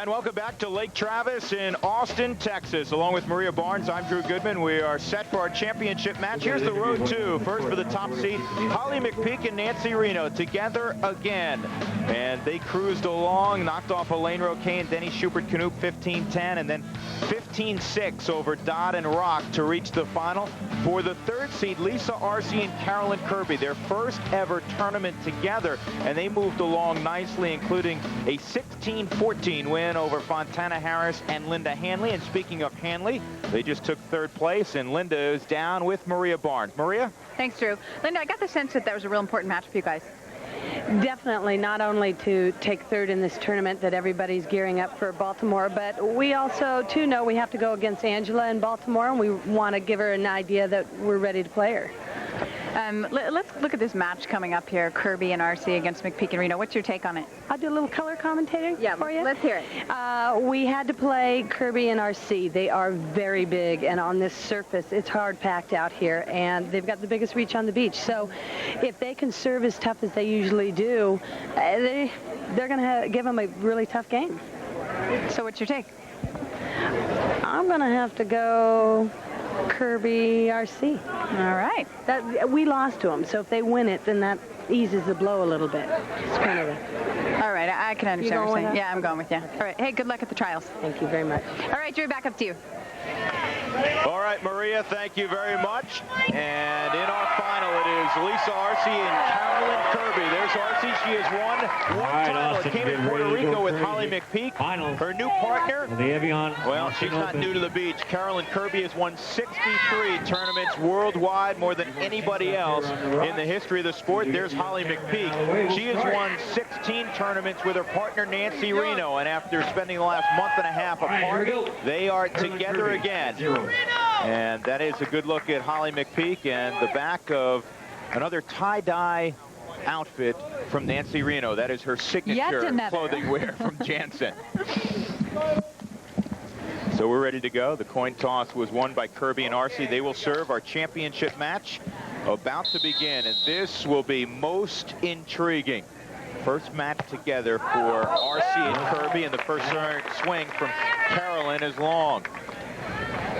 And welcome back to Lake Travis in Austin, Texas. Along with Maria Barnes, I'm Drew Goodman. We are set for our championship match. Here's the road two. First for the top seed, Holly McPeak and Nancy Reno together again. And they cruised along, knocked off Elaine Roque and Denny Schubert-Knoop 15-10, and then 15-6 over Dodd and Rock to reach the final. For the third seed, Lisa Arce and Carolyn Kirby, their first ever tournament together, and they moved along nicely, including a 16-14 win over Fontana Harris and Linda Hanley. And speaking of Hanley, they just took third place, and Linda is down with Maria Barnes. Maria? Thanks, Drew. Linda, I got the sense that was a real important match for you guys. Definitely, not only to take third in this tournament that everybody's gearing up for Baltimore, but we also, too, know we have to go against Angela in Baltimore, and we want to give her an idea that we're ready to play her. Let's look at this match coming up here, Kirby and Arce against McPeak and Reno. What's your take on it? I'll do a little color commentating for you. Let's hear it. We had to play Kirby and Arce. They are very big, and on this surface, it's hard packed out here, and they've got the biggest reach on the beach. So if they can serve as tough as they usually do, they're going to give them a really tough game. So what's your take? I'm going to have to go Kirby Arce. All right. We lost to them, so if they win it, then that eases the blow a little bit. It's kind of all right, I can understand what you're saying. Yeah, I'm going with you. Okay. All right. Hey, good luck at the trials. Thank you very much. All right, Drew, back up to you. All right, Maria, thank you very much. And in our final, it is Lisa Arce and Carolyn Kirby. There's Arce. She has won one title. It came in Puerto Rico with Holly McPeak. Her new partner, well, she's not new to the beach. Carolyn Kirby has won 63 tournaments worldwide, more than anybody else in the history of the sport. There's Holly McPeak. She has won 16 tournaments with her partner, Nancy Reno. And after spending the last month and a half apart, they are together again. And that is a good look at Holly McPeak and the back of another tie-dye outfit from Nancy Reno. That is her signature clothing wear from Jansen. So we're ready to go. The coin toss was won by Kirby and Arce. They will serve our championship match about to begin, and this will be most intriguing. First match together for Arce and Kirby, and the first swing from Carolyn is long.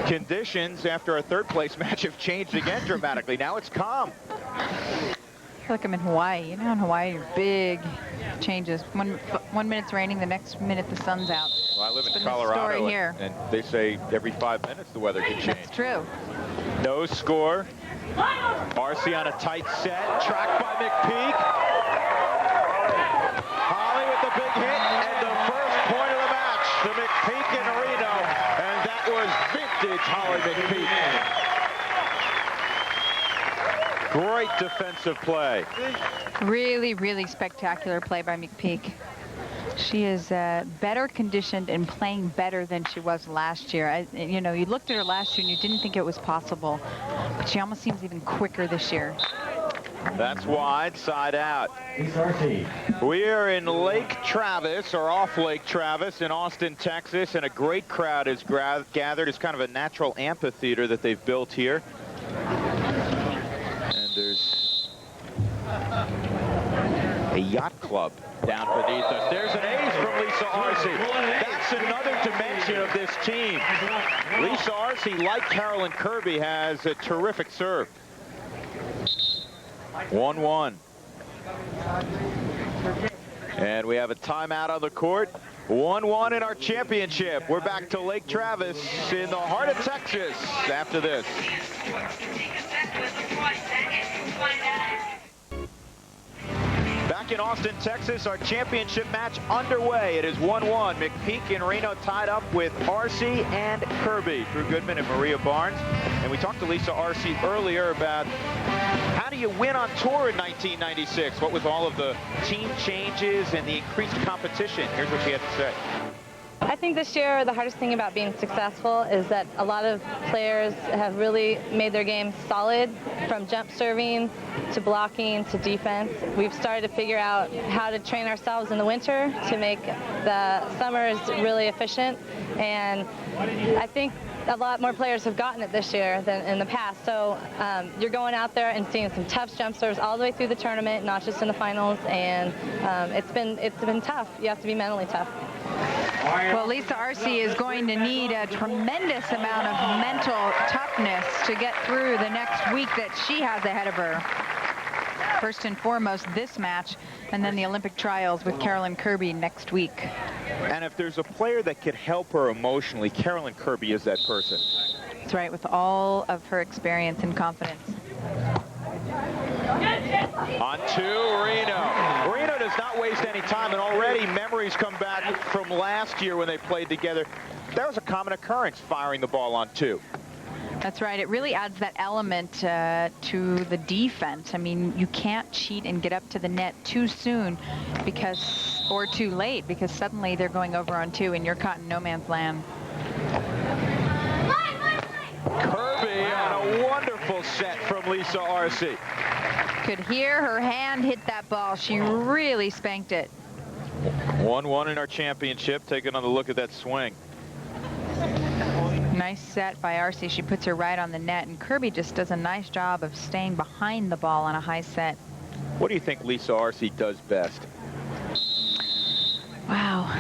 Conditions after our third place match have changed again dramatically. Now it's calm. I feel like I'm in Hawaii. You know, in Hawaii, big changes. One minute's raining, the next minute the sun's out. Well, I live in Colorado, here. And they say every 5 minutes the weather can change. That's true. No score. Arce on a tight set, tracked by McPeak. Holly with the big hit and the first point of the match to McPeak and Reno, and that was vintage Holly McPeak. Great defensive play. Really, really spectacular play by McPeak. She is better conditioned and playing better than she was last year. You know, you looked at her last year and you didn't think it was possible, but she almost seems even quicker this year. That's wide, side out. We are in Lake Travis, or off Lake Travis in Austin, Texas, and a great crowd is gathered. It's kind of a natural amphitheater that they've built here. And there's a yacht club down beneath us. There's an ace from Lisa Arce. That's another dimension of this team. Lisa Arce, like Carolyn Kirby, has a terrific serve. 1-1. And we have a timeout on the court. 1-1 in our championship. We're back to Lake Travis in the heart of Texas after this. Back in Austin, Texas, our championship match underway. It is 1-1. McPeak and Reno tied up with Arce and Kirby. Drew Goodman and Maria Barnes. And we talked to Lisa Arce earlier about how do you win on tour in 1996? What with all of the team changes and the increased competition? Here's what she had to say. I think this year the hardest thing about being successful is that a lot of players have really made their game solid, from jump serving to blocking to defense. We've started to figure out how to train ourselves in the winter to make the summers really efficient, and I think a lot more players have gotten it this year than in the past. So you're going out there and seeing some tough jump serves all the way through the tournament, not just in the finals, and it's been tough. You have to be mentally tough. Well, Lisa Arce is going to need a tremendous amount of mental toughness to get through the next week that she has ahead of her. First and foremost, this match, and then the Olympic trials with Carolyn Kirby next week. And if there's a player that could help her emotionally, Carolyn Kirby is that person. That's right, with all of her experience and confidence. On to Reno. Reno does not waste any time, and already memories come back from last year when they played together. That was a common occurrence, firing the ball on 2. That's right. It really adds that element to the defense. I mean, you can't cheat and get up to the net too soon or too late, because suddenly they're going over on 2 and you're caught in no man's land. Kirby on a wonderful set from Lisa Arce. Could hear her hand hit that ball. She really spanked it. 1-1 in our championship. Taking another look at that swing. Nice set by Arce. She puts her right on the net, and Kirby just does a nice job of staying behind the ball on a high set. What do you think Lisa Arce does best? Wow.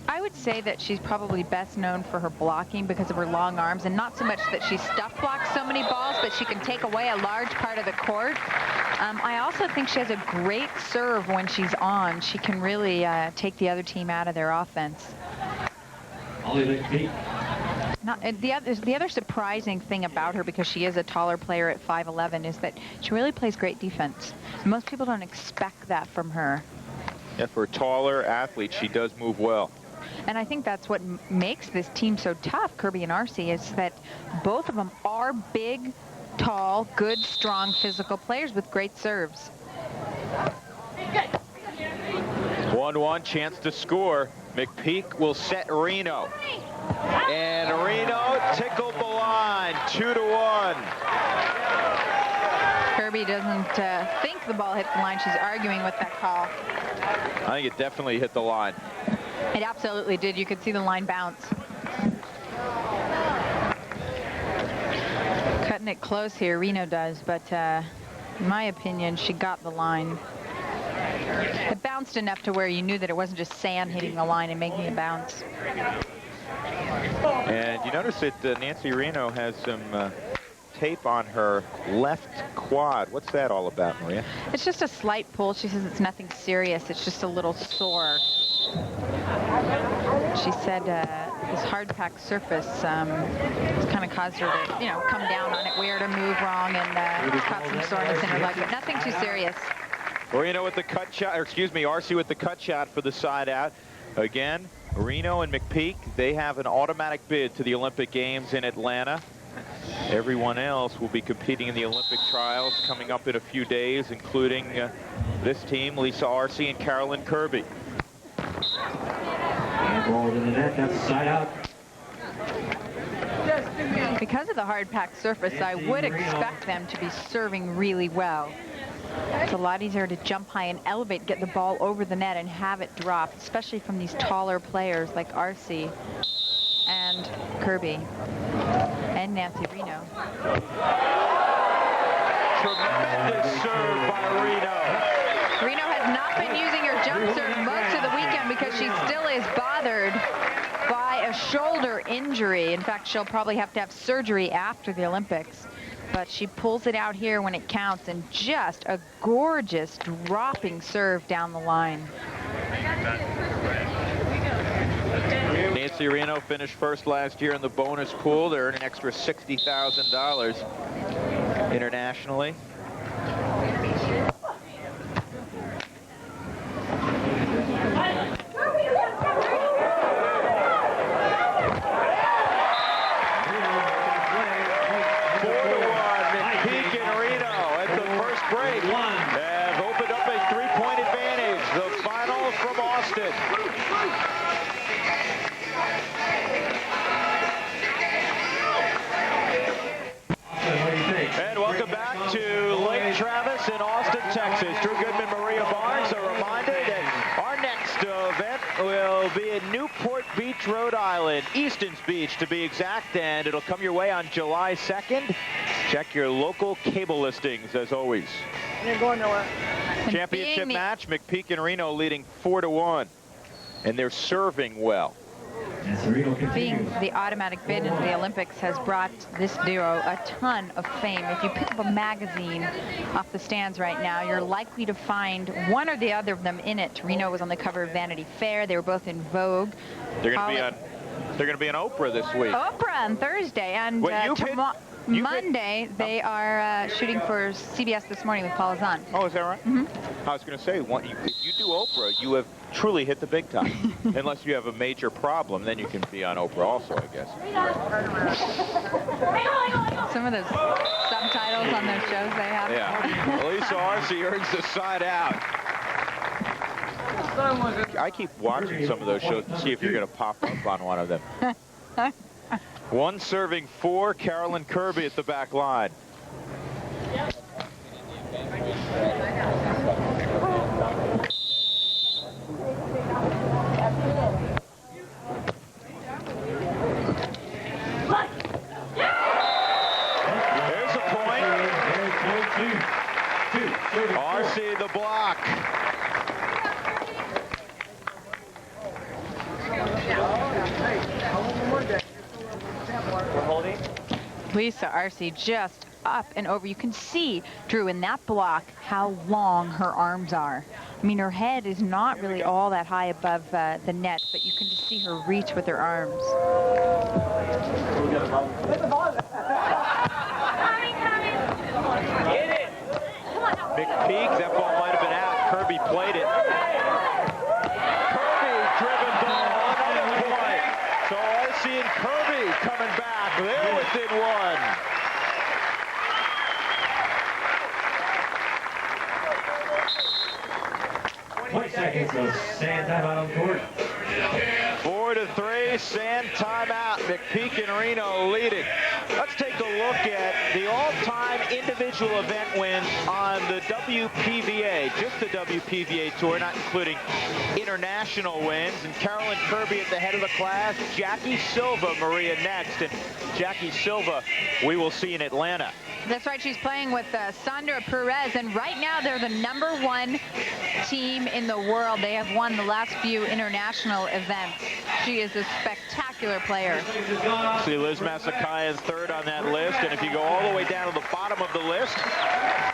I would say that she's probably best known for her blocking because of her long arms, and not so much that she stuff blocks so many balls, but she can take away a large part of the court. I also think she has a great serve when she's on. She can really take the other team out of their offense. The other surprising thing about her, because she is a taller player at 5'11", is that she really plays great defense. Most people don't expect that from her. Yeah, for a taller athlete, she does move well. And I think that's what makes this team so tough, Kirby and Arce, is that both of them are big, tall, good, strong, physical players with great serves. 1-1, chance to score. McPeak will set Reno. And Reno tickled the line, 2-1. Kirby doesn't think the ball hit the line. She's arguing with that call. I think it definitely hit the line. It absolutely did. You could see the line bounce. Cutting it close here, Reno does, but in my opinion, she got the line. It bounced enough to where you knew that it wasn't just sand hitting the line and making it bounce. And you notice that Nancy Reno has some tape on her left quad. What's that all about, Maria? It's just a slight pull. She says it's nothing serious. It's just a little sore. She said this hard-packed surface kind of caused her to, come down on it weird or move wrong, and caught some soreness in her leg, but nothing too serious. Reno with the cut shot, or excuse me, Arce with the cut shot for the side out. Again, Reno and McPeak, they have an automatic bid to the Olympic Games in Atlanta. Everyone else will be competing in the Olympic trials coming up in a few days, including this team, Lisa Arce and Carolyn Kirby. Ball in the net, that's a side out. Because of the hard-packed surface, I would expect them to be serving really well. It's a lot easier to jump high and elevate, get the ball over the net and have it drop, especially from these taller players like Arce and Kirby and Nancy Reno. Tremendous serve by Reno. Reno has not been using her jump serve most of the weekend because she still is bothered by a shoulder injury. In fact, she'll probably have to have surgery after the Olympics. But she pulls it out here when it counts, and just a gorgeous dropping serve down the line. Nancy Reno finished first last year in the bonus pool. They earned an extra $60,000 internationally. Have opened up a 3-point advantage. The final from Austin. And welcome back to Lake Travis in Austin, Texas. Drew Goodman, Maria Barnes. A reminder that our next event will be in Newport Beach, Rhode Island. Easton's Beach, to be exact, and it'll come your way on July 2nd. Check your local cable listings, as always. You're going nowhere. Championship match, McPeak and Reno leading 4-1. and they're serving well. Being the automatic bid into the Olympics has brought this duo a ton of fame. If you pick up a magazine off the stands right now, you're likely to find one or the other of them in it. Reno was on the cover of Vanity Fair. They were both in Vogue. They're going to be on Oprah this week. Oprah on Thursday, and Monday they are shooting for CBS This Morning with Paula Zahn. Oh, is that right? Mm-hmm. I was going to say, if you do Oprah, you have truly hit the big time. Unless you have a major problem, then you can be on Oprah also, I guess. Some of those subtitles on those shows they have. Yeah. Lisa Arce earns the side out. I keep watching some of those shows to see if you're going to pop up on one of them. One serving for Carolyn Kirby at the back line. There's a point. Arce the block. Lisa Arce just up and over. You can see, Drew, in that block how long her arms are. I mean, her head is not really all that high above the net, but you can just see her reach with her arms. McPeak, that ball might have been out. Kirby played it. Kirby driven ball, another point. So Arce and Kirby coming back. They're within one. Seconds of sand timeout on court. 4-3, sand timeout. McPeak and Reno leading. Let's take a look at the all-time individual event wins on the WPVA, just the WPVA tour, not including international wins. And Carolyn Kirby at the head of the class. Jackie Silva, Maria next. And Jackie Silva, we will see in Atlanta. That's right. She's playing with Sandra Perez, and right now they're the #1 team in the world. They have won the last few international events. She is a spectacular player. See Liz Masakayan third on that list, and if you go all the way down to the bottom of the list,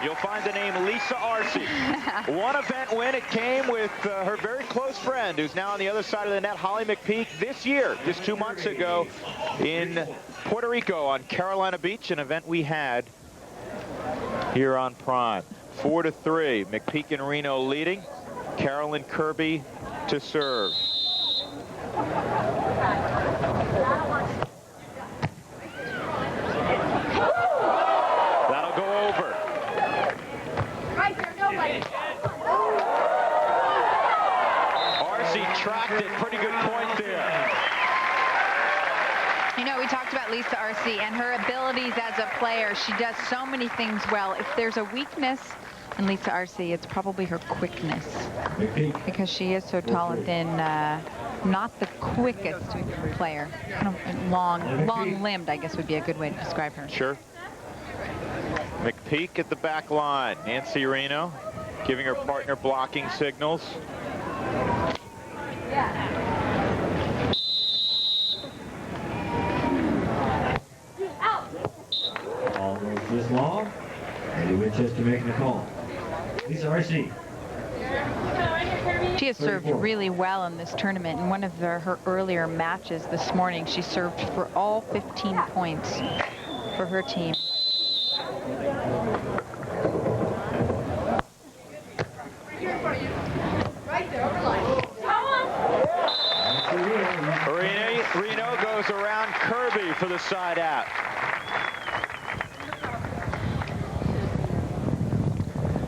you'll find the name Lisa Arce. One event win. It came with her very close friend, who's now on the other side of the net, Holly McPeak, this year, just 2 months ago, in Puerto Rico on Carolina Beach, an event we had here on Prime. 4-3, McPeak and Reno leading. Carolyn Kirby to serve. That'll go over. Right there, nobody. Arce tracked it, pretty good point there. You know, we talked about Lisa Arce and her abilities as a player. She does so many things well. If there's a weakness in Lisa Arce, it's probably her quickness, because she is so tall and thin. Not the quickest player. Kind of long-limbed, I guess would be a good way to describe her. Sure. McPeak at the back line. Nancy Reno giving her partner blocking signals. Almost this long. Eddie Winchester making the call. Lisa Arce. She has served really well in this tournament. In one of her earlier matches this morning, she served for all 15 points for her team. Reno goes around Kirby for the side out.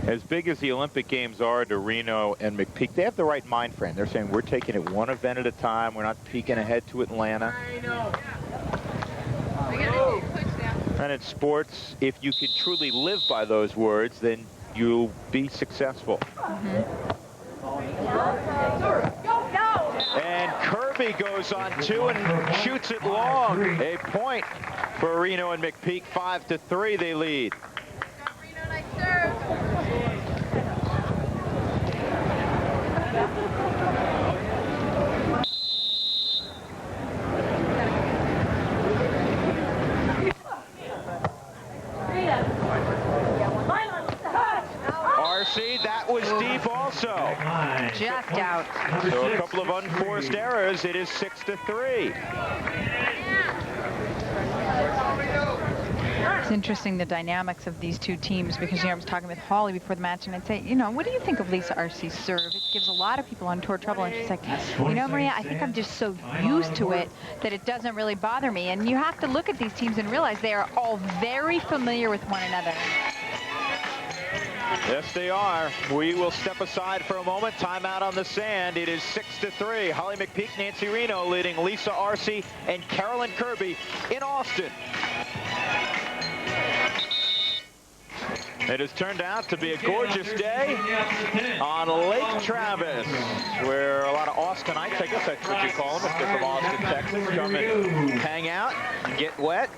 As big as the Olympic Games are to Reno and McPeak, they have the right mind frame. They're saying we're taking it one event at a time. We're not peeking ahead to Atlanta. And in sports, if you can truly live by those words, then you'll be successful. And Kirby goes on two and shoots it long. A point for Reno and McPeak. 5-3 they lead. backed out. So a couple of unforced errors. It is 6-3. It's interesting, the dynamics of these two teams, because, you know, I was talking with Holly before the match, and I'd say, you know, what do you think of Lisa Arcee's serve? It gives a lot of people on tour trouble, and she's like, you know, Maria, I think I'm just so used to it that it doesn't really bother me. And you have to look at these teams and realize they are all very familiar with one another. Yes, they are. We will step aside for a moment. Timeout on the sand. It is 6-3. Holly McPeak, Nancy Reno leading Lisa Arcee and Carolyn Kirby in Austin. It has turned out to be a gorgeous day on Lake Travis, where a lot of Austinites, I guess that's what you call them if they're from Austin, Texas, come and hang out and get wet.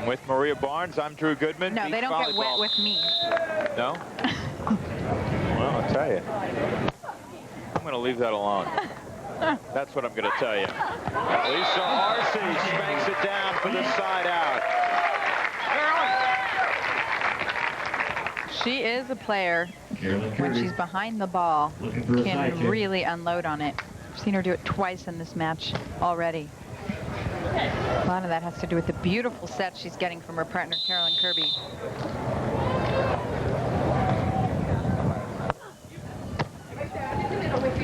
With Maria Barnes, I'm Drew Goodman. No, they don't get wet with me. No? Well, I'll tell you. I'm going to leave that alone. That's what I'm going to tell you. Lisa Arcee spanks it down for the side out. She is a player, when she's behind the ball, can really unload on it. I've seen her do it twice in this match already. A lot of that has to do with the beautiful set she's getting from her partner, Carolyn Kirby.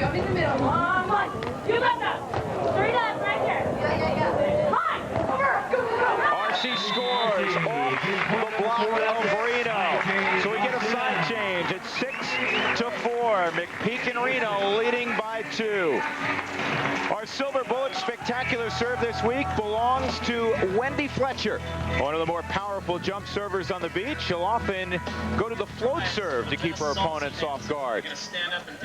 I'm in the middle. Come on. You got that. 3 left right here. Yeah. Hi. Arcee scores off the block of Reno. So we get a side change. It's 6-4. McPeak and Reno leading by 2. Our silver bullet spectacular serve this week belongs to Wendy Fletcher, one of the more powerful jump servers on the beach. She'll often go to the float serve to keep her opponents off guard.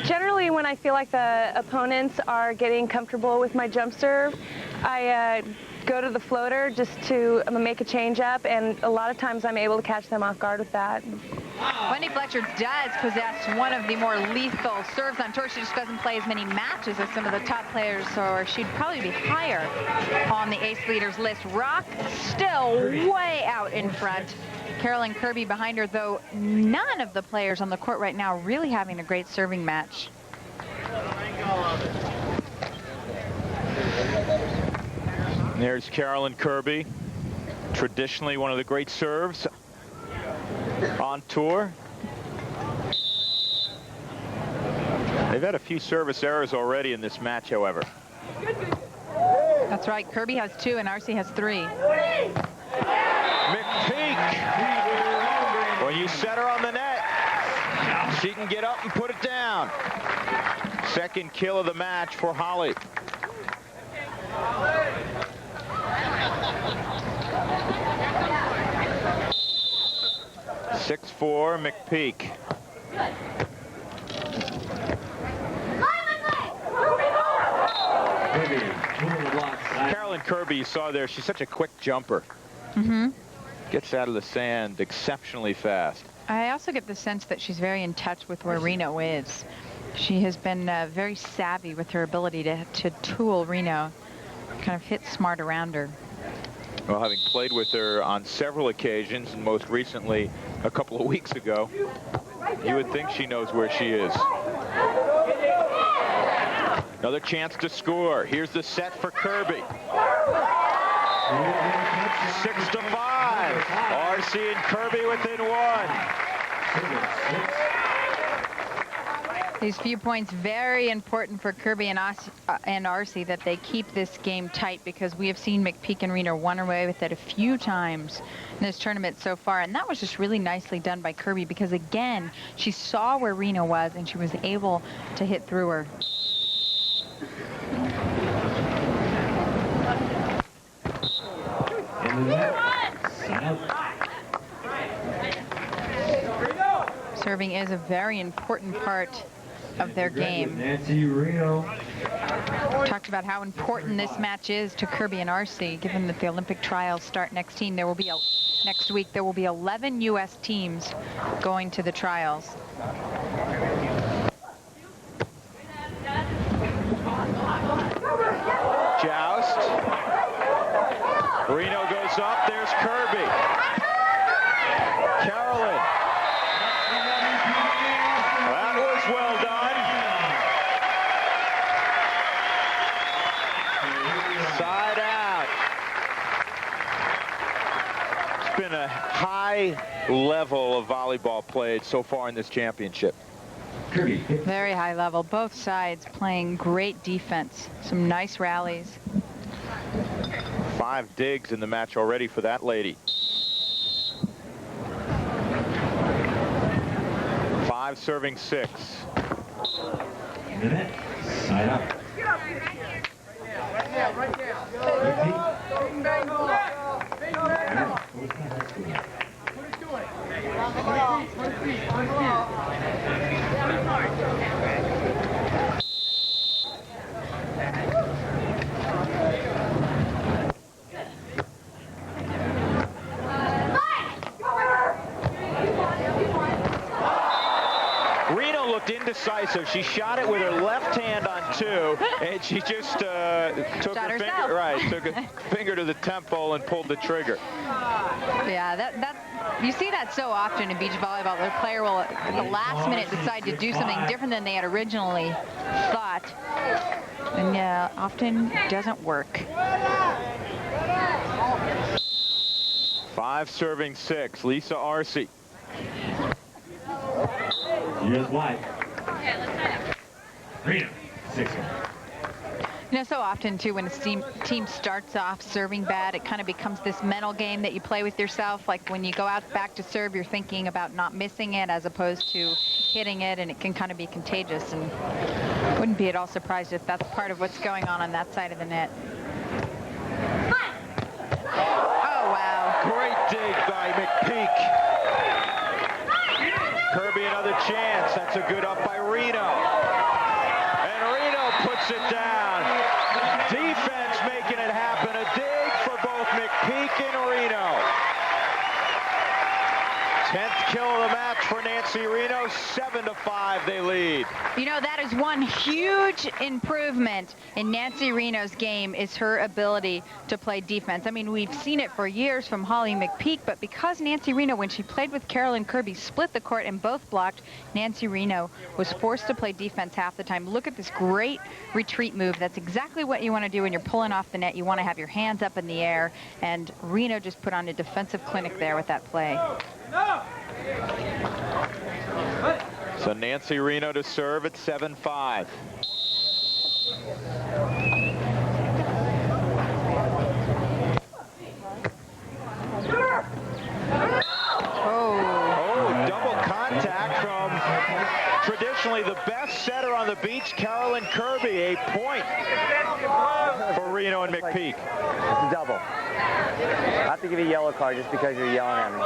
Generally, when I feel like the opponents are getting comfortable with my jump serve, I go to the floater just to make a change up, and a lot of times I'm able to catch them off guard with that. Wendy Fletcher does possess one of the more lethal serves on tour. She just doesn't play as many matches as some of the top players, or she'd probably be higher on the ace leaders list. Rock still way out in front. Carolyn Kirby behind her, though none of the players on the court right now really having a great serving match. There's Carolyn Kirby, traditionally one of the great serves on tour. They've had a few service errors already in this match, however. That's right. Kirby has 2 and Arcee has 3. McPeak. When you set her on the net, she can get up and put it down. Second kill of the match for Holly. .6-4 McPeak. Carolyn Kirby, you saw there, she's such a quick jumper. Gets out of the sand exceptionally fast. I also get the sense that she's very in touch with where Reno is. She has been very savvy with her ability to tool Reno, kind of hit smart around her. Well, having played with her on several occasions, and most recently a couple of weeks ago, you would think she knows where she is. Another chance to score. Here's the set for Kirby. 6-5. Arcee and Kirby within 1. These few points very important for Kirby and Arcee, that they keep this game tight, because we have seen McPeak and Reno run away with it a few times in this tournament so far, and that was just really nicely done by Kirby, because again, she saw where Reno was and she was able to hit through her. Serving is a very important part of their game. Nancy Reno. Talked about how important this match is to Kirby and Arcee, given that the Olympic trials start next week. There will be 11 U.S. teams going to the trials. Joust. Reno goes up. There's Kirby. Carolyn. That was well done. been a high level of volleyball played so far in this championship. Very high level. Both sides playing great defense. Some nice rallies. 5 digs in the match already for that lady. 5 serving 6. Minute. Side up. Reno looked indecisive. She shot it with her left hand on 2, and she just took her finger, took a finger to the temple and pulled the trigger. Yeah, you see that so often in beach volleyball. The player will, at the last minute, decide to do something different than they had originally thought, and yeah, often doesn't work. 5 serving 6. Lisa Arce. Here's wide. Reno, 6-1. You know, so often, too, when a team starts off serving bad, it kind of becomes this mental game that you play with yourself. Like when you go out back to serve, you're thinking about not missing it as opposed to hitting it, and it can kind of be contagious. And wouldn't be at all surprised if that's part of what's going on that side of the net. Oh, wow. Great dig by McPeak. Kirby another chance. That's a good up by Reno. And Reno puts it down. Defense making it happen. A dig for both McPeak and Reno. 10th kill of the match for Nancy Reno. 7-5 they lead. You know, that is one huge improvement in Nancy Reno's game, is her ability to play defense. I mean, we've seen it for years from Holly McPeak, but because Nancy Reno, when she played with Carolyn Kirby, split the court and both blocked, Nancy Reno was forced to play defense half the time. Look at this great retreat move. That's exactly what you want to do when you're pulling off the net. You want to have your hands up in the air, and Reno just put on a defensive clinic there with that play. So Nancy Reno to serve at 7-5. Oh, double contact from traditionally the best setter on the beach, Carolyn Kirby. A point for Reno and McPeak. It's a double. I have to give you a yellow card just because you're yelling at me.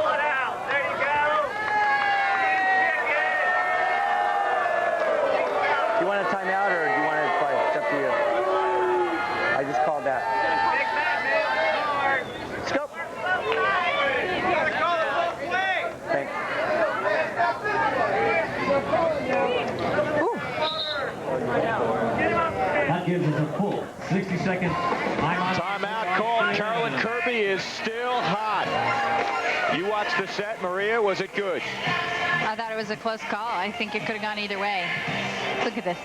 Do you want a timeout or do you want to play? It's up to you. I just called that. Scope. Thanks. That gives us a full 60 seconds. Timeout called. Carolyn Kirby is still hot. You watched the set, Maria. Was it good? I thought it was a close call. I think it could have gone either way. Look at this.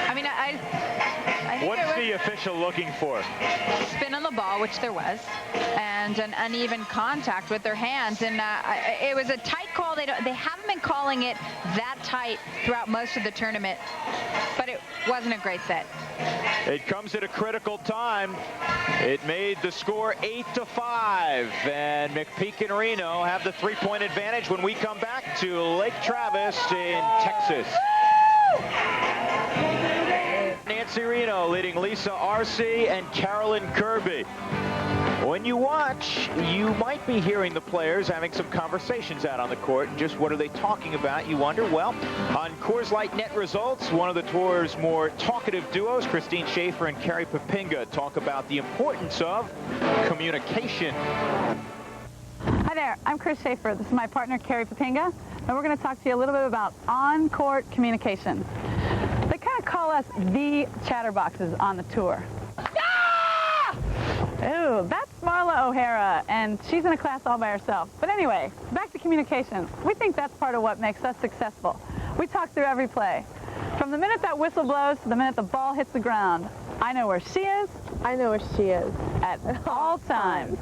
I mean, I think what's the official looking for? Spin on the ball, which there was, and an uneven contact with their hands. And it was a tight call. They haven't been calling it that tight throughout most of the tournament, but it wasn't a great set. It comes at a critical time. It made the score 8-5, and McPeak and Reno have the 3-point advantage when we come back to Lake Travis in Texas. Nancy Reno leading Lisa Arce and Carolyn Kirby. When you watch, you might be hearing the players having some conversations out on the court. Just what are they talking about, you wonder? Well, on Coors Light Net Results, one of the tour's more talkative duos, Christine Schaefer and Carrie Papinga, talk about the importance of communication. Hi there, I'm Chris Schaefer. This is my partner, Carrie Papinga, and we're going to talk to you a little bit about on-court communication. They kind of call us the chatterboxes on the tour. Ooh, that's Marla O'Hara, and she's in a class all by herself. But anyway, back to communication. We think that's part of what makes us successful. We talk through every play. From the minute that whistle blows to the minute the ball hits the ground, I know where she is. I know where she is. At all times.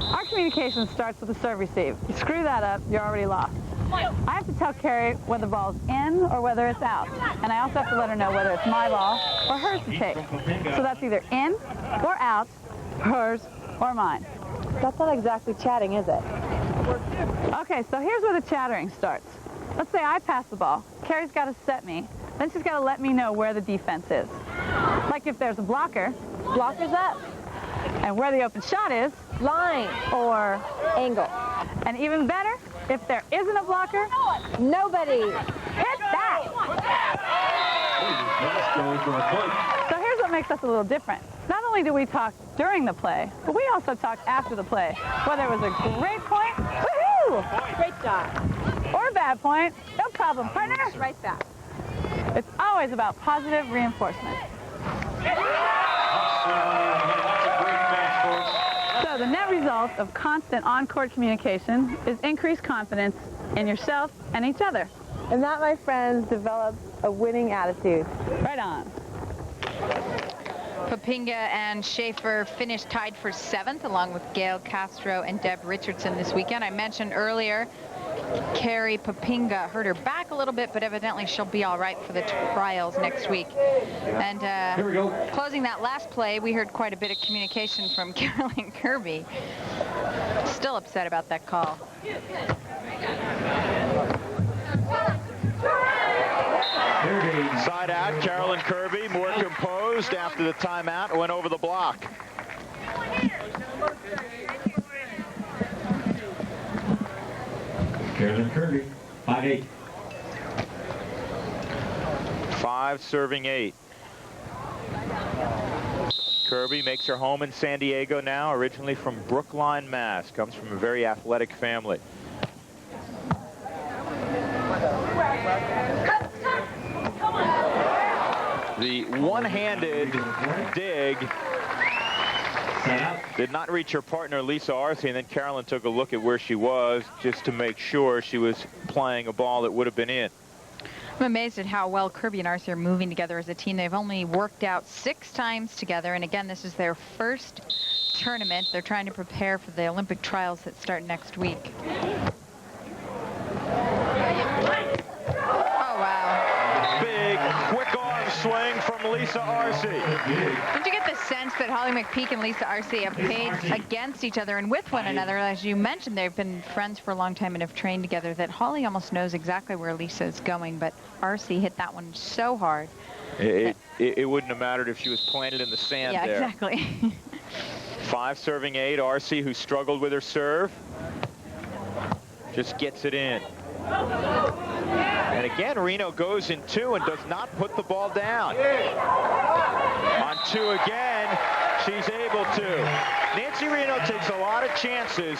Our communication starts with the serve receive. You screw that up, you're already lost. I have to tell Carrie whether the ball's in or whether it's out. And I also have to let her know whether it's my ball or hers to take. So that's either in or out, hers or mine. That's not exactly chatting, is it? Okay, so here's where the chattering starts. Let's say I pass the ball. Carrie's got to set me. Then she's got to let me know where the defense is. Like if there's a blocker, Blocker's up. and where the open shot is, Line. or Angle. and even better, if there isn't a blocker, Nobody. hit that. Going for a point. So here's what makes us a little different. Not only do we talk during the play, but we also talk after the play. Whether it was a great point, woohoo, Great job. or a bad point, no problem, partner. Right back. It's always about positive reinforcement. So the net result of constant on-court communication is increased confidence in yourself and each other. And that, my friends, develops a winning attitude. Right on. Papinga and Schaefer finished tied for 7th, along with Gail Castro and Deb Richardson this weekend. I mentioned earlier, Carrie Papinga hurt her back a little bit, but evidently she'll be all right for the trials next week. And Here we go. closing that last play, we heard quite a bit of communication from Carolyn Kirby. Still upset about that call. Side out, Carolyn Kirby, more composed after the timeout, went over the block. Carolyn Kirby, 5-8. 5 serving 8. Kirby makes her home in San Diego now, originally from Brookline, Mass. Comes from a very athletic family. The one-handed dig did not reach her partner, Lisa Arce, and then Carolyn took a look at where she was just to make sure she was playing a ball that would have been in. I'm amazed at how well Kirby and Arce are moving together as a team. They've only worked out 6 times together, and again, this is their first tournament. They're trying to prepare for the Olympic trials that start next week. Oh, wow. Big, quick arm swing from Lisa Arce. Don't you get the sense that Holly McPeak and Lisa Arce have played against each other and with one another? As you mentioned, they've been friends for a long time and have trained together, that Holly almost knows exactly where Lisa is going, but Arce hit that one so hard. It wouldn't have mattered if she was planted in the sand there. Yeah, exactly. 5 serving 8. Arce, who struggled with her serve, just gets it in. And again, Reno goes in 2 and does not put the ball down. On 2 again, she's able to. Nancy Reno takes a lot of chances.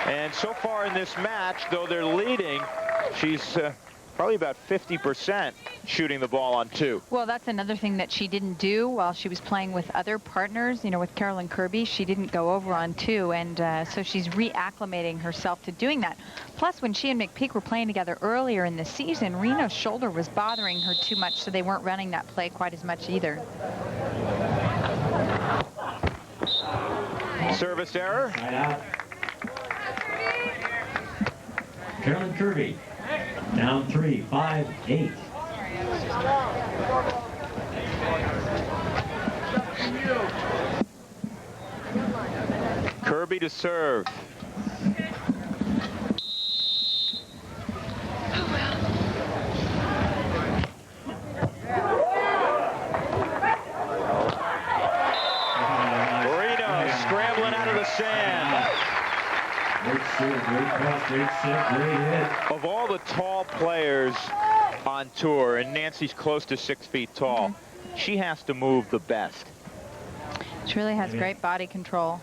And so far in this match, though they're leading, she's probably about 50% shooting the ball on 2. Well, that's another thing that she didn't do while she was playing with other partners. You know, with Carolyn Kirby, she didn't go over on 2, and so she's reacclimating herself to doing that. Plus, when she and McPeak were playing together earlier in the season, Reno's shoulder was bothering her too much, so they weren't running that play quite as much either. Service error. Side out. Carolyn Kirby, down 3, 5-8. Kirby to serve. Reno scrambling out of the sand. Great serve, great cross, great set, great hit. Of all the tall players on tour, and Nancy's close to 6 feet tall, she has to move the best. She really has great body control.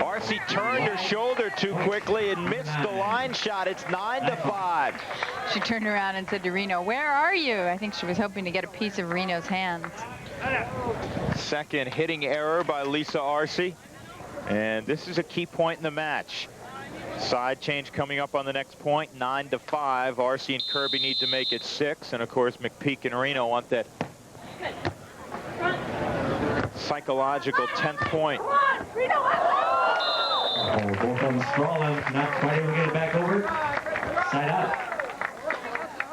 Arce turned her shoulder too quickly and missed the line shot. It's 9-5. She turned around and said to Reno, "Where are you?" I think she was hoping to get a piece of Reno's hands. Second hitting error by Lisa Arce. And this is a key point in the match. Side change coming up on the next point, 9-5. Arce and Kirby need to make it 6. And of course, McPeak and Reno want that psychological 10th point. Oh, both of them sprawling, not quite able to get it back over. Side out.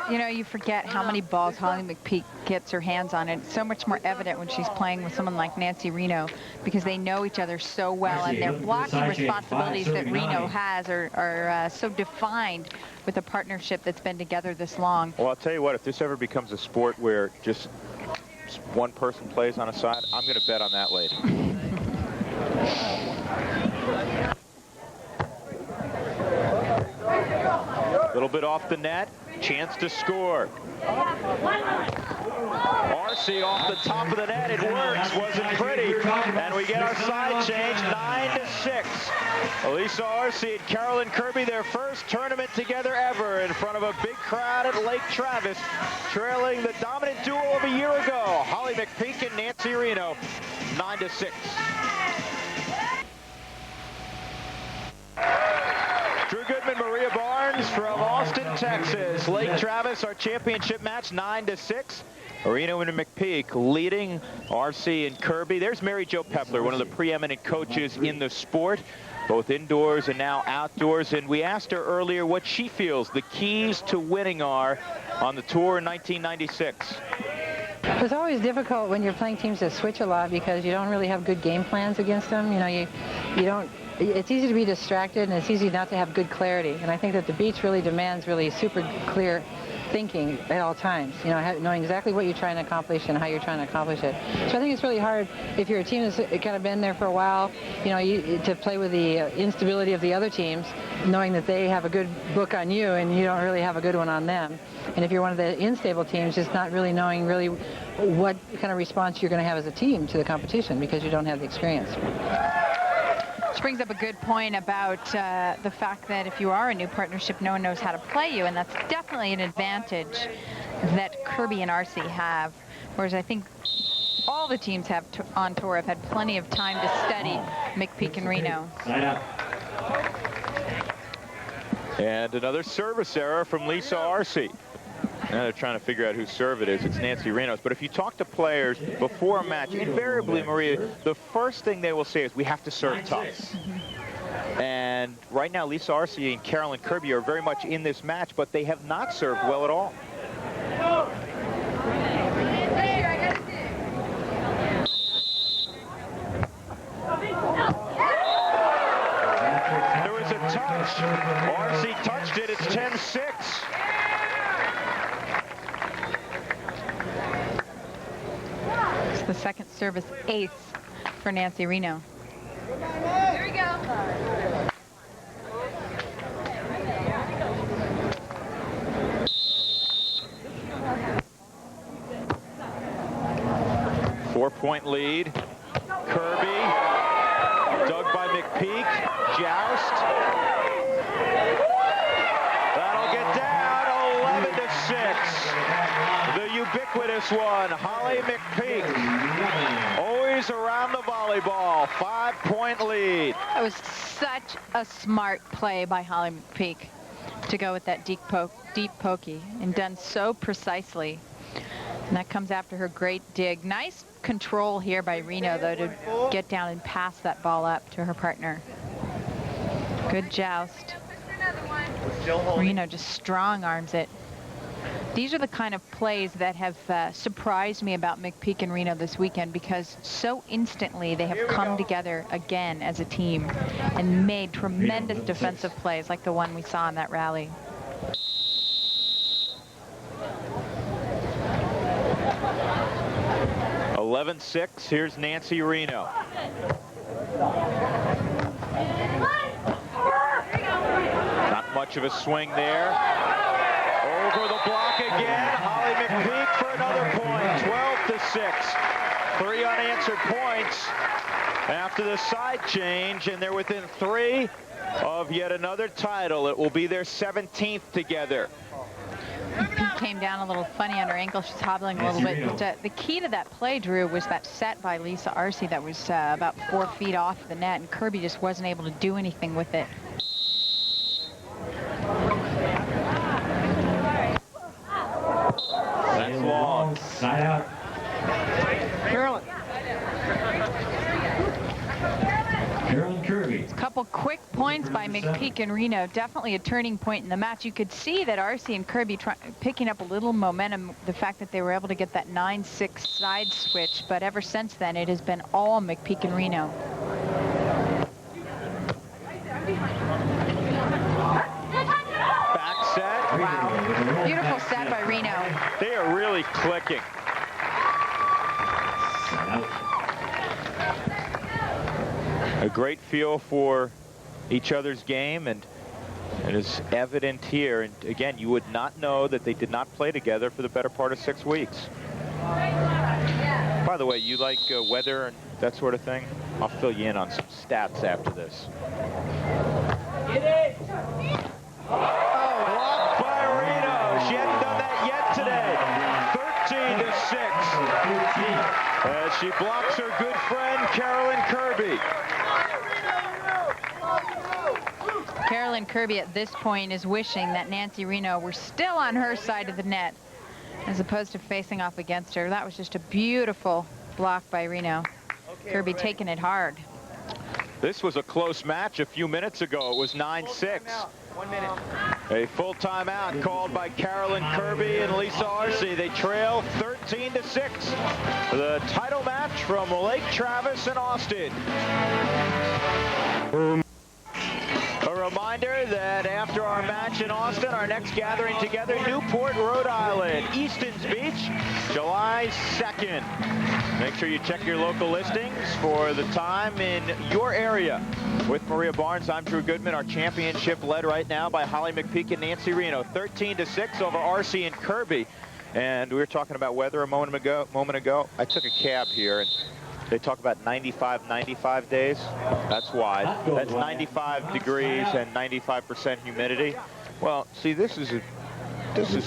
You know, you forget how many balls Holly McPeak gets her hands on. And it's so much more evident when she's playing with someone like Nancy Reno, because they know each other so well, and their blocking responsibilities that Reno has are so defined with a partnership that's been together this long. Well, I'll tell you what, if this ever becomes a sport where just one person plays on a side, I'm going to bet on that lady. A little bit off the net. Chance to score. Arce off the top of the net. It works. Wasn't pretty. And we get our side change, 9-6. Lisa Arce and Carolyn Kirby, their first tournament together ever in front of a big crowd at Lake Travis, trailing the dominant duo of a year ago, Holly McPeak and Nancy Reno, 9-6. Drew Goodman, Maria Barnes from Austin, Texas. Lake Travis, our championship match, 9-6. Reno and McPeak leading Arce and Kirby. There's Mary Jo Pepler, one of the preeminent coaches in the sport, both indoors and now outdoors. And we asked her earlier what she feels the keys to winning are on the tour in 1996. It's always difficult when you're playing teams that switch a lot because you don't really have good game plans against them. You know, you don't. It's easy to be distracted, and it's easy not to have good clarity. And I think that the beach really demands really super clear thinking at all times, you know, knowing exactly what you're trying to accomplish and how you're trying to accomplish it. So I think it's really hard if you're a team that's kind of been there for a while, you know, to play with the instability of the other teams, knowing that they have a good book on you and you don't really have a good one on them. And if you're one of the unstable teams, just not really knowing really what kind of response you're going to have as a team to the competition because you don't have the experience. Which brings up a good point about the fact that if you are a new partnership, no one knows how to play you, and that's definitely an advantage that Kirby and Arce have, whereas I think all the teams have on tour have had plenty of time to study McPeak and Reno. And another service error from Lisa Arce. Now they're trying to figure out whose serve it is. It's Nancy Reno's. But if you talk to players before a match, invariably, Maria, the first thing they will say is, we have to serve tough. And right now, Lisa Arce and Carolyn Kirby are very much in this match, but they have not served well at all. There was a touch. Arce touched it. It's 10-6. The second service ace for Nancy Reno. Here we go. 4-point lead. Kirby, dug by McPeak, joust. That'll get down, 11-6. The ubiquitous one, Holly McPeak, always around the volleyball, 5-point lead. That was such a smart play by Holly McPeak to go with that deep pokey, and done so precisely. And that comes after her great dig. Nice control here by Reno, though, to get down and pass that ball up to her partner. Good joust. Reno just strong arms it. These are the kind of plays that have surprised me about McPeak and Reno this weekend, because so instantly they have come together again as a team and made tremendous defensive plays like the one we saw in that rally. (11-6). Here's Nancy Reno. Not much of a swing there. Over the block again. Holly McPeak for another point. 12-6. 3 unanswered points after the side change, and they're within 3 of yet another title. It will be their 17th together. McPeak came down a little funny on her ankle. She's hobbling a little bit. But, the key to that play, Drew, was that set by Lisa Arce that was about 4 feet off the net, and Kirby just wasn't able to do anything with it. That's long. Side out. Carolyn. Carolyn Kirby. A couple quick points by McPeak and Reno. Definitely a turning point in the match. You could see that Arce and Kirby picking up a little momentum, the fact that they were able to get that 9-6 side switch. But ever since then, it has been all McPeak and Reno. Back set. Wow. Beautiful set by Reno. They are really clicking. A great feel for each other's game, and it is evident here. And again, you would not know that they did not play together for the better part of 6 weeks. By the way, you like weather and that sort of thing? I'll fill you in on some stats after this. Blocked by Reno. She hadn't done that yet today. 13-6. As she blocks her good friend, Carolyn Kirby. Carolyn Kirby at this point is wishing that Nancy Reno were still on her side of the net as opposed to facing off against her. That was just a beautiful block by Reno. Kirby taking it hard. This was a close match a few minutes ago. It was 9-6. 1 minute. A full timeout called by Carolyn Kirby and Lisa Arce. They trail 13-6. The title match from Lake Travis and Austin. A reminder that after our match in Austin, our next gathering together, Newport, Rhode Island, Easton's Beach, July 2nd. Make sure you check your local listings for the time in your area. With Maria Barnes, I'm Drew Goodman. Our championship led right now by Holly McPeak and Nancy Reno. 13-6 over Arce and Kirby. And we were talking about weather a moment ago. I took a cab here, and they talk about 95 days. That's why. That's 95 degrees and 95% humidity. Well, see, this is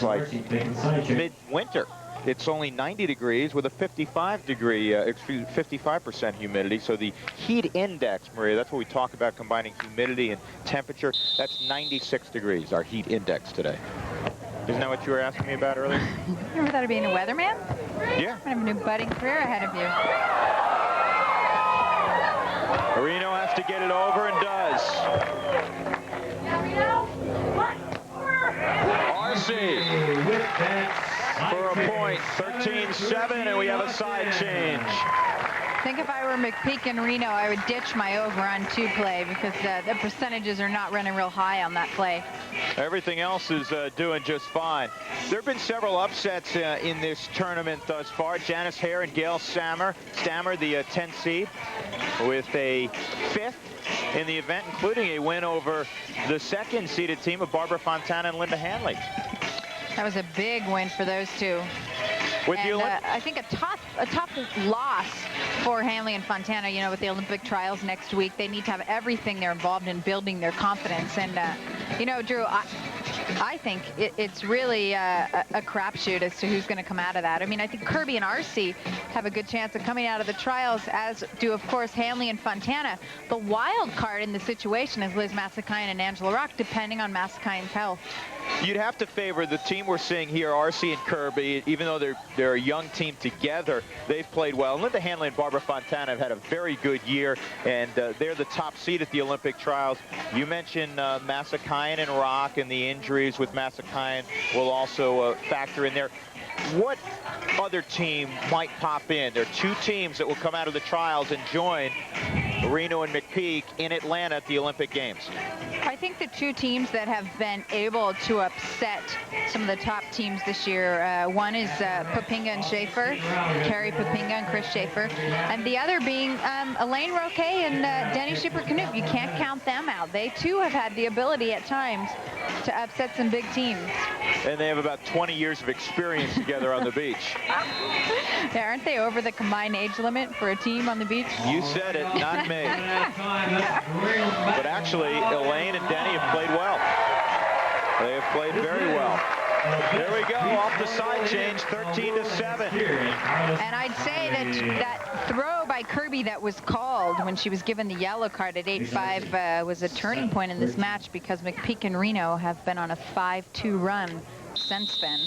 like mid-winter. It's only 90 degrees with a 55% humidity. So the heat index, Maria, that's what we talk about, combining humidity and temperature. That's 96 degrees, our heat index today. Isn't that what you were asking me about earlier? You ever thought of being a weatherman? Yeah. I have a new budding career ahead of you. Reno has to get it over and does. Arce for a point, 13-7, and we have a side change. I think if I were McPeak and Reno, I would ditch my over on 2 play because the percentages are not running real high on that play. Everything else is doing just fine. There have been several upsets in this tournament thus far. Janice Hare and Gail Stammer, the 10th seed, with a 5th in the event, including a win over the 2nd seeded team of Barbara Fontana and Linda Hanley. That was a big win for those two. I think a tough loss for Hanley and Fontana, you know, with the Olympic trials next week. They need to have everything they're involved in building their confidence. And, you know, Drew, I think it's really a crapshoot as to who's going to come out of that. I mean, I think Kirby and Arce have a good chance of coming out of the trials, as do, of course, Hanley and Fontana. The wild card in the situation is Liz Massakayan and Angela Rock, depending on Massakayan's health. You'd have to favor the team we're seeing here, Arce and Kirby. Even though they're a young team together, they've played well. Linda Hanley and Barbara Fontana have had a very good year, and they're the top seed at the Olympic trials. You mentioned Massakayan and Rock, and the injuries with Massakayan will also factor in there. What other team might pop in? There are 2 teams that will come out of the trials and join Reno and McPeak in Atlanta at the Olympic Games. I think the 2 teams that have been able to upset some of the top teams this year, one is Papinga and Schaefer, Carrie Papinga and Chris Schaefer, and the other being Elaine Roquet and Denny Schipper-Knoop. You can't count them out. They too have had the ability at times to upset some big teams. And they have about 20 years of experience together on the beach. Yeah, aren't they over the combined age limit for a team on the beach? You said it, not me. But actually, Elaine and Denny have played well. They have played very well. There we go, off the side change, 13-7. And I'd say that throw by Kirby that was called when she was given the yellow card at 8-5 was a turning point in this match, because McPeak and Reno have been on a 5-2 run since then.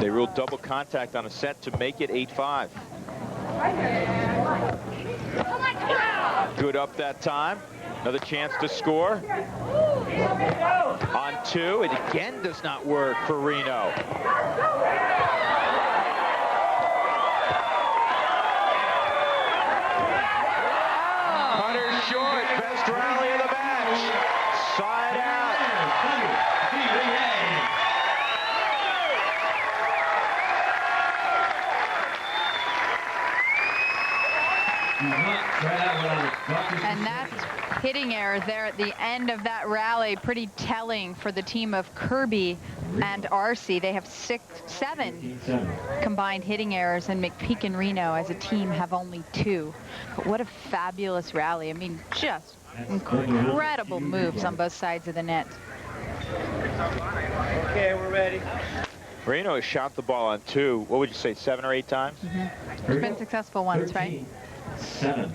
They ruled double contact on a set to make it 8-5. Good up that time. Another chance to score. On 2, it again does not work for Reno. Hunter short, best rally of the match. Side out. And that's hitting error there at the end of that rally. Pretty telling for the team of Kirby and RC. They have 7 combined hitting errors, and McPeak and Reno as a team have only 2. But what a fabulous rally. I mean, just incredible moves on both sides of the net. Okay, we're ready. Reno has shot the ball on 2, what would you say, 7 or 8 times? It's been successful once, right? 7.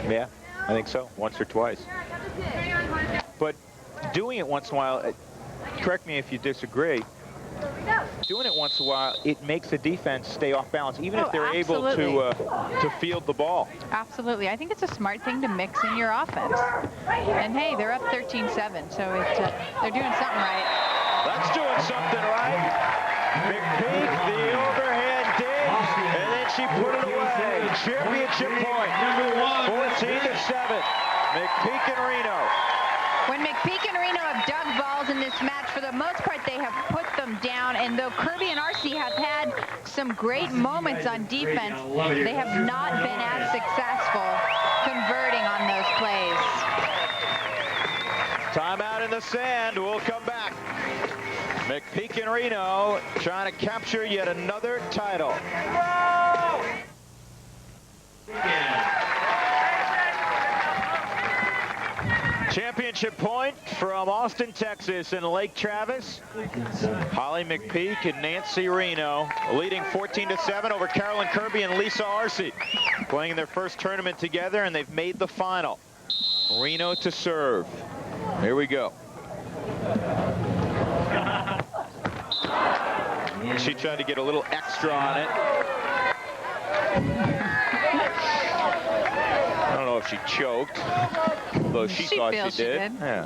Yeah, I think so, once or twice. But doing it once in a while, correct me if you disagree, doing it once in a while, it makes the defense stay off balance, even if they're able to field the ball. Absolutely. I think it's a smart thing to mix in your offense. And hey, they're up 13-7, so they're doing something right. That's doing something right. McPeak, the overhead dig, and then she put it away. Championship point, 14-7. McPeak and Reno. When McPeak and Reno have dug balls in this match, for the most part, they have put them down. And though Kirby and RC have had some great moments on defense, they have not been as successful converting on those plays. Timeout in the sand. We'll come back. McPeak and Reno trying to capture yet another title. Championship point from Austin, Texas and Lake Travis. Holly McPeak and Nancy Reno leading 14-7 over Carolyn Kirby and Lisa Arce, playing their first tournament together, and they've made the final. Reno to serve. Here we go. She tried to get a little extra on it. I don't know if she choked, although she thought she did. Yeah.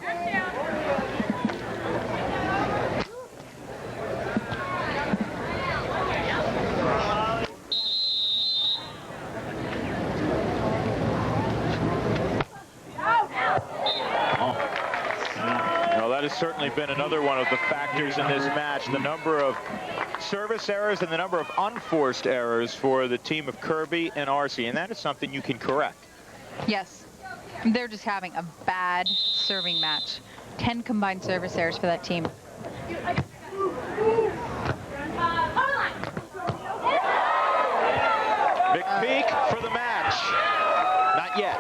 Well, that has certainly been another one of the factors in this match, the number of service errors and the number of unforced errors for the team of Kirby and Arce, and that is something you can correct. Yes, they're just having a bad serving match. 10 combined service errors for that team. McPeak for the match. Not yet.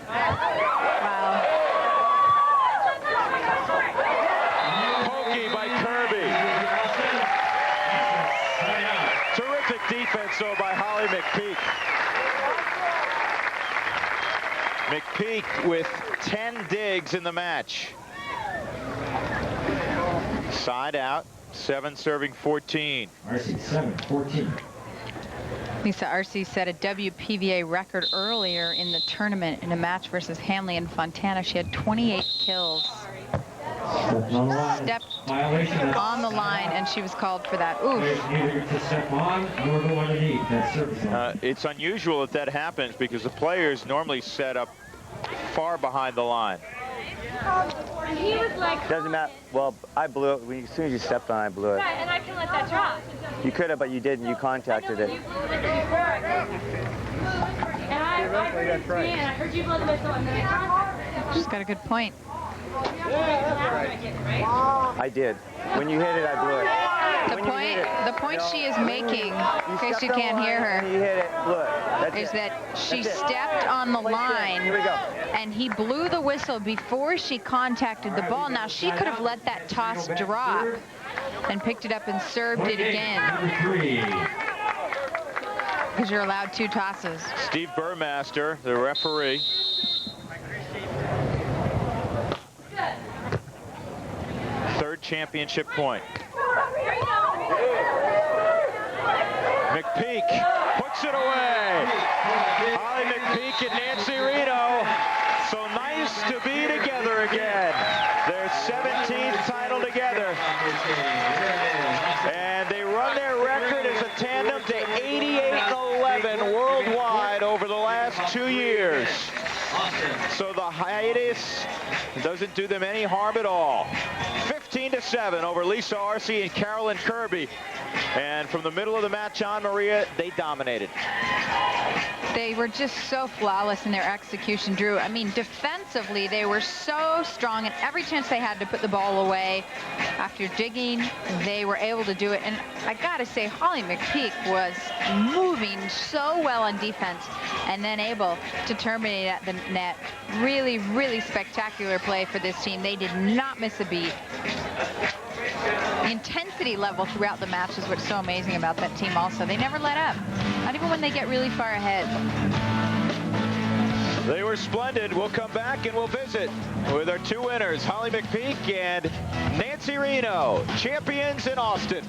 Wow. Pokey by Kirby. Terrific defense, though, by Holly McPeak. McPeak with 10 digs in the match. Side out, 7 serving 14. Arce 7-14. Lisa Arce set a WPVA record earlier in the tournament in a match versus Hanley and Fontana. She had 28 kills. Stepped on the line, and she was called for that. Oof. It's unusual that happens because the players normally set up far behind the line. And he was like, Doesn't matter. Well, I blew it. As soon as you stepped on, I blew it. right, and I can let that drop. You could have, but you didn't. You contacted it. You blew it with your word. And I heard it scream, and I heard you blow the whistle, and then I contacted She's got a good point. I did. When you hit it, I blew it. The point she is making, in case you can't hear her, You hit it. Look, is that she stepped on the line and he blew the whistle before she contacted the ball. Now, she could have let that toss drop and picked it up and served it again. Because you're allowed 2 tosses. Steve Burmaster, the referee. Third championship point. McPeak puts it away. Holly McPeak and Nancy Reno. So nice to be together again. Their 17th title together. And they run their record as a tandem to 88-11 worldwide over the last 2 years. So the hiatus doesn't do them any harm at all. 15-7 over Lisa Arce and Carolyn Kirby. And from the middle of the match on, Maria, they dominated. They were just so flawless in their execution, Drew. I mean, defensively, they were so strong, and every chance they had to put the ball away after digging, they were able to do it. And I got to say, Holly McPeak was moving so well on defense and then able to terminate at the net. Really, really spectacular play for this team. They did not miss a beat. The intensity level throughout the match is what's so amazing about that team also. They never let up, not even when they get really far ahead. They were splendid. We'll come back and we'll visit with our 2 winners, Holly McPeak and Nancy Reno, champions in Austin.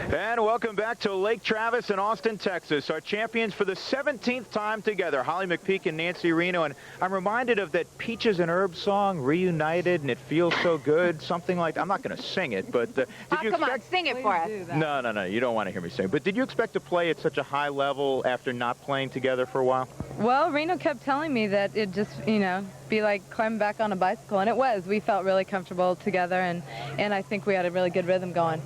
And welcome back to Lake Travis in Austin, Texas. Our champions for the 17th time together, Holly McPeak and Nancy Reno. And I'm reminded of that Peaches and Herb song, Reunited, and It Feels So Good, something like that. I'm not going to sing it, but did you come on, sing it for us. No, you don't want to hear me sing. But did you expect to play at such a high level after not playing together for a while? Well, Reno kept telling me that it just, be like climbing back on a bicycle, and it was. We felt really comfortable together, and I think we had a really good rhythm going.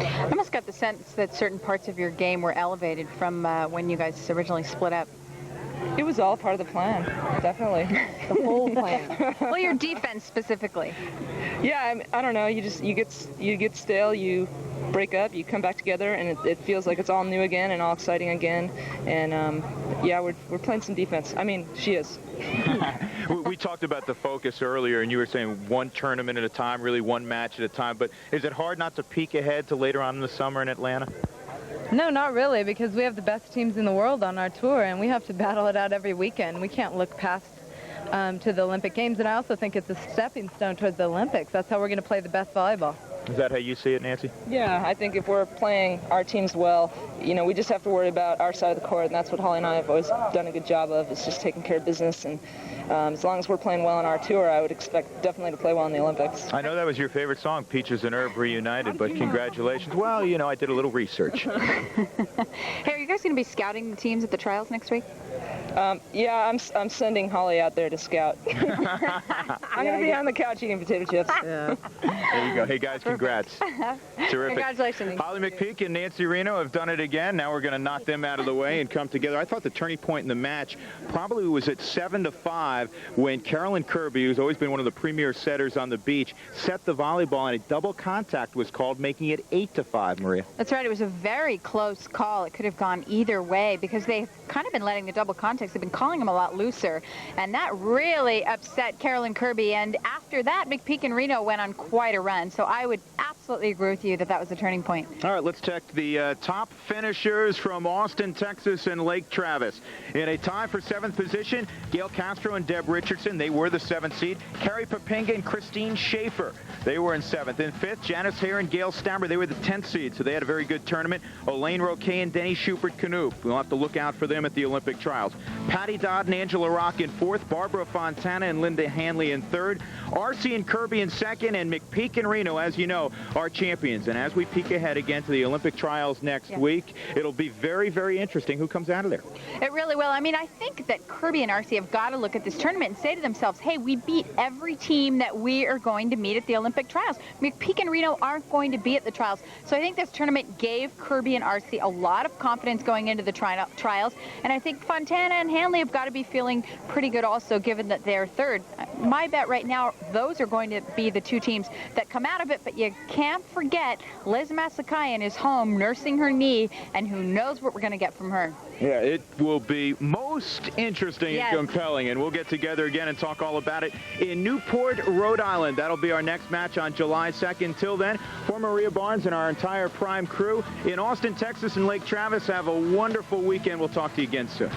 I almost got the sense that certain parts of your game were elevated from when you guys originally split up. It was all part of the plan, definitely. The whole plan. Well, your defense specifically. Yeah, I don't know. You get stale. You break up. You come back together, and it feels like it's all new again and all exciting again. And yeah, we're playing some defense. I mean, she is. We talked about the focus earlier, and you were saying one tournament at a time, really one match at a time. But is it hard not to peek ahead to later on in the summer in Atlanta? No, not really, because we have the best teams in the world on our tour, and we have to battle it out every weekend. We can't look past to the Olympic Games, and I also think it's a stepping stone towards the Olympics. That's how we're going to play the best volleyball. Is that how you see it, Nancy? Yeah, I think if we're playing our teams well, we just have to worry about our side of the court, and that's what Holly and I have always done a good job of, is just taking care of business. And as long as we're playing well on our tour, I would expect definitely to play well in the Olympics. I know that was your favorite song, Peaches and Herb Reunited, but congratulations. Well, I did a little research. Hey, are you guys going to be scouting the teams at the trials next week? Yeah, I'm sending Holly out there to scout. I'm going to be on the couch eating potato chips. Yeah. There you go. Hey, guys, congrats. Terrific. Congratulations. Holly McPeak and Nancy Reno have done it again. Now we're going to knock them out of the way and come together. I thought the turning point in the match probably was at 7-5 when Carolyn Kirby, who's always been one of the premier setters on the beach, set the volleyball, and a double contact was called, making it 8-5, Maria. That's right. It was a very close call. It could have gone either way because they've kind of been letting the double contacts. They've been calling them a lot looser, and that really upset Carolyn Kirby. And after that, McPeak and Reno went on quite a run. So I would absolutely agree with you that that was the turning point. All right, let's check the top finishers from Austin, Texas, and Lake Travis. In a tie for 7th position, Gail Castro and Deb Richardson. They were the 7th seed. Carrie Papinga and Christine Schaefer. They were in 7th. In 5th, Janice Hare and Gail Stammer. They were the 10th seed, so they had a very good tournament. Elaine Roquet and Denny Schubert-Knoop. We'll have to look out for them at the Olympic trials. Patty Dodd and Angela Rock in 4th. Barbara Fontana and Linda Hanley in 3rd. Arce and Kirby in 2nd. And McPeak and Reno, as you know, are champions. And as we peek ahead again to the Olympic trials next week, it'll be very, very interesting who comes out of there. It really will. I mean, I think that Kirby and Arce have got to look at this tournament and say to themselves, hey, we beat every team that we are going to meet at the Olympic trials. McPeak and Reno aren't going to be at the trials. So I think this tournament gave Kirby and Arce a lot of confidence going into the trials. And I think Fontana and Hanley have got to be feeling pretty good also, given that they're third. My bet right now, those are going to be the two teams that come out of it, but you can't forget Liz Masakayan is home nursing her knee, and who knows what we're going to get from her. Yeah, it will be most interesting Yes. and compelling, and we'll get together again and talk all about it in Newport, Rhode Island. That'll be our next match on July 2nd. Till then, for Maria Barnes and our entire Prime crew in Austin, Texas, and Lake Travis, have a wonderful weekend. We'll talk to you again soon.